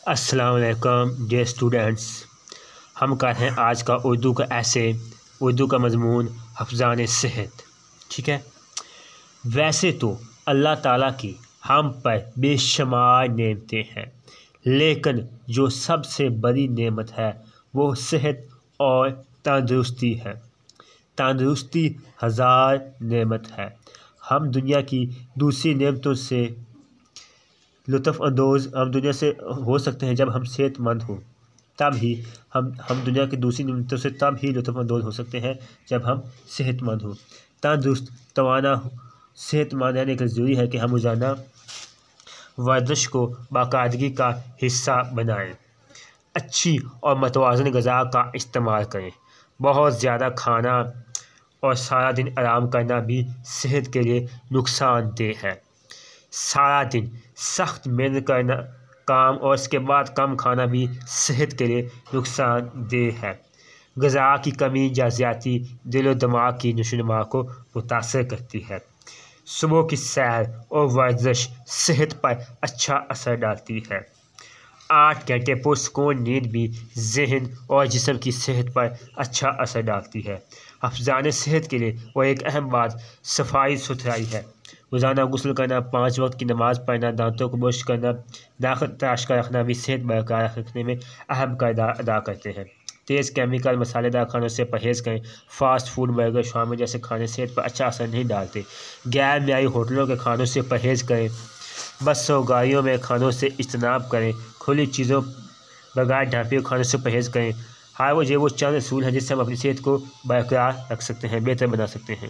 السلام علیکم dear students, ہم کر رہے ہیں آج کا اردو کا ایسے اردو کا مضمون حفظان صحت۔ ٹھیک ہے، ویسے تو اللہ تعالیٰ کی ہم پر بے شمار نعمتیں ہیں، لیکن جو سب سے بڑی نعمت ہے وہ صحت اور تندرستی ہے۔ تندرستی ہزار نعمت ہے۔ ہم دنیا کی دوسری نعمتوں سے لطف اندوز ہم دنیا سے ہو سکتے ہیں جب ہم صحت مند ہوں، تب ہی ہم دنیا کی دوسری نعمتوں سے تب ہی لطف اندوز ہو سکتے ہیں جب ہم صحت مند ہوں، تندرست توانا صحت مند رہنے کے لیے ضروری ہے کہ ہم روزانہ ورزش کو باقاعدگی کا حصہ بنائیں، اچھی اور متوازن غذا کا استعمال کریں۔ بہت زیادہ کھانا اور سارا دن آرام کرنا بھی صحت کے لیے نقصان دہ ہے۔ سارا دن سخت محنت کرنا کام اور اس کے بعد کم کھانا بھی صحت کے لیے نقصان دہ ہے۔ غذا کی کمی یا زیادتی دل و دماغ کی نشوونما کو متاثر کرتی ہے۔ صبح کی سیر اور ورزش صحت پر اچھا اثر ڈالتی ہے۔ 8 گھنٹے پرسکون نیند بھی ذہن اور جسم کی صحت پر اچھا اثر ڈالتی ہے۔ حفظان صحت کے لیے وہ ایک اہم بات صفائی ستھرائی ہے۔ روزانہ غسل کرنا، 5 وقت کی نماز پڑھنا، دانتوں کو برش کرنا، داخل تراش کر رکھنا بھی صحت برقرار رکھنے میں اہم کردار ادا کرتے ہیں۔ تیز کیمیکل مسالے دار کھانوں سے پرہیز کریں۔ فاسٹ فوڈ، برگر، شاورما جیسے کھانے صحت پر اچھا اثر نہیں ڈالتے۔ غیر معیاری ہوٹلوں کے کھانوں سے پرہیز کریں۔ بسوں گاڑیوں میں کھانوں سے اجتناب کریں۔ کھلی چیزوں بغیر ڈھانپے ہوئے کھانوں سے پرہیز کریں۔ وہ چند اصول ہیں جس سے ہم اپنی صحت کو برقرار رکھ سکتے ہیں، بہتر بنا سکتے ہیں۔